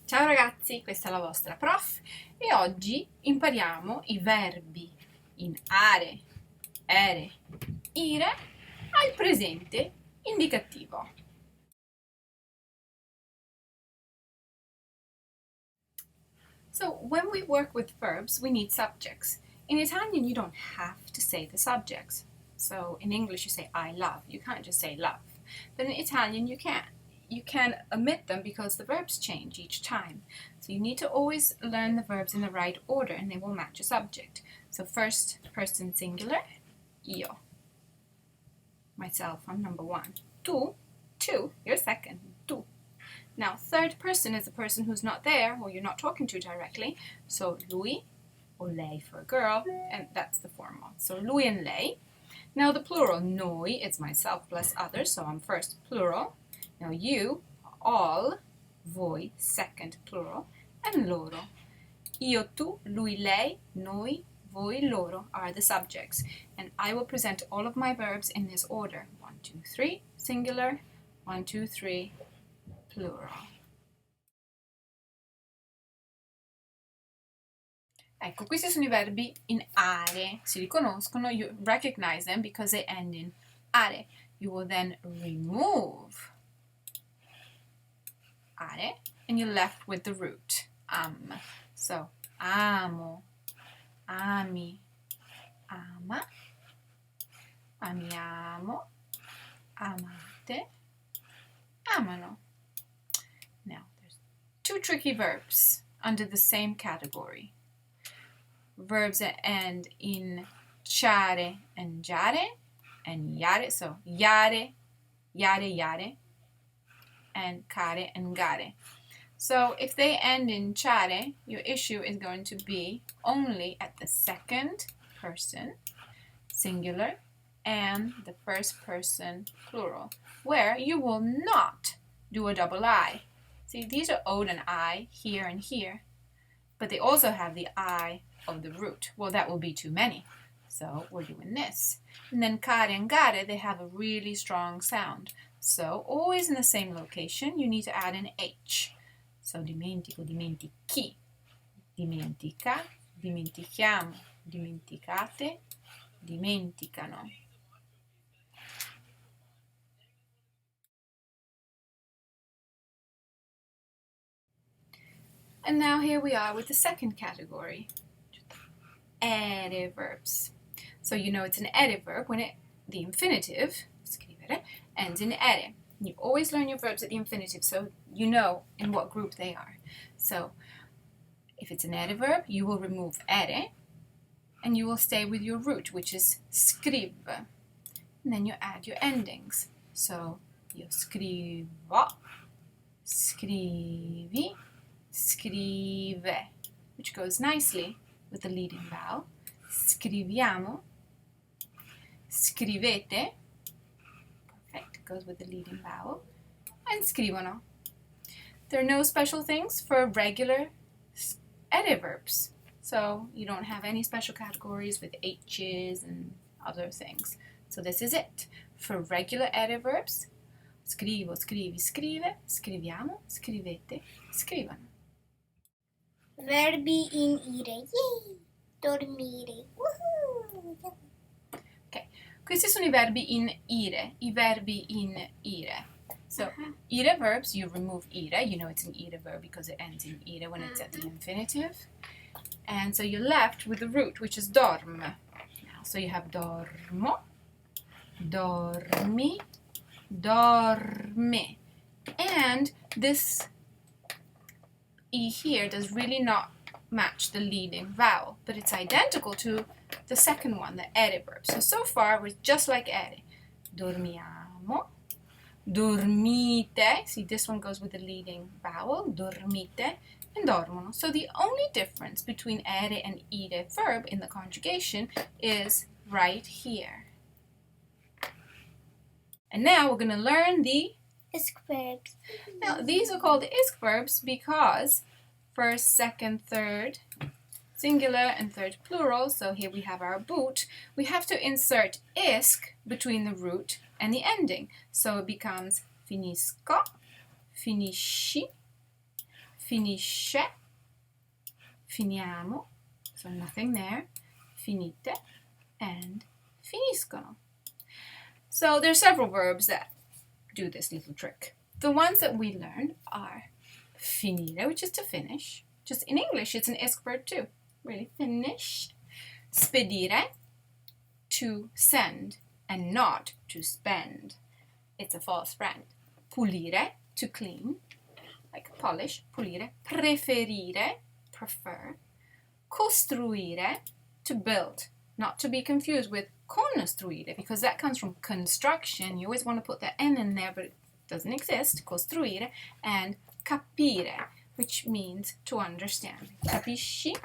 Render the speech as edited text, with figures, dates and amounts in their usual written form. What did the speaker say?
Ciao ragazzi, questa è la vostra prof e oggi impariamo i verbi in are, ere, ire al presente indicativo. So when we work with verbs, we need subjects. In Italian, you don't have to say the subjects. So in English, you say I love. You can't just say love. But in Italian, you can. You can omit them because the verbs change each time. So you need to always learn the verbs in the right order and they will match a subject. So first person singular, io. Myself, I'm number one. Tu, two, you're second, tu. Now third person is a person who's not there or you're not talking to directly. So lui or lei for a girl, and that's the formal. So lui and lei. Now the plural, noi, it's myself plus others, so I'm first plural. Now you, all, voi, second plural, and loro. Io, tu, lui, lei, noi, voi, loro are the subjects. And I will present all of my verbs in this order. 1, 2, 3, singular. 1, 2, 3, plural. Ecco, questi sono i verbi in are. Si riconoscono, you recognize them because they end in are. You will then remove are, and you're left with the root, So, amo, ami, ama, amiamo, amate, amano. Now, there's two tricky verbs under the same category. Verbs that end in ciare and giare, and yare, so yare, yare, yare, and care and gare. So if they end in ciare, your issue is going to be only at the second person singular and the first person plural, where you will not do a double I. See, these are ode and I here and here, but they also have the I of the root. Well, that will be too many, so we're doing this. And then care and gare, they have a really strong sound. So always in the same location, you need to add an H. So dimentico, dimentichi, dimentica, dimentichiamo, dimenticate, dimenticano. And now here we are with the second category, ERE verbs. So you know it's an ERE verb when the infinitive, scrivere, ends in ere. You always learn your verbs at the infinitive so you know in what group they are. So if it's an ere verb, you will remove ere and you will stay with your root, which is scriv. And then you add your endings. So io scrivo, scrivi, scrive, which goes nicely with the leading vowel. Scriviamo, scrivete, perfect, goes with the leading vowel, and scrivono. There are no special things for regular ere verbs, so you don't have any special categories with H's and other things. So this is it. For regular ere verbs, scrivo, scrivi, scrive, scriviamo, scrivete, scrivono. Verbi in ire. Yay! Dormire. Woohoo! Ok, questi sono i verbi in ire, i verbi in ire. So, ire verbs, you remove ire. You know it's an ire verb because it ends in ire when it's at the infinitive. And so you're left with the root, which is dorm. Now, so you have dormo, dormi, dorme. And this E here does really not match the leading vowel, but it's identical to the second one, the ere verb. So far, we're just like ere. Dormiamo, dormite. See, this one goes with the leading vowel, dormite, and dormono. So the only difference between ere and ire verb in the conjugation is right here. And now we're going to learn the Isk verbs. Now, these are called isk verbs because first, second, third, singular, and third plural. So here we have our boot. We have to insert isk between the root and the ending. So it becomes finisco, finisci, finisce, finiamo, so nothing there, finite, and finiscono. So there's several verbs that do this little trick. The ones that we learned are finire, which is to finish. Just in English, it's an isk verb too. Really, finish. Spedire, to send and not to spend. It's a false friend. Pulire, to clean, like polish, pulire. Preferire, prefer. Costruire, to build, not to be confused with costruire, because that comes from construction. You always want to put the N in there, but it doesn't exist. Costruire. And capire, which means to understand. Capisci?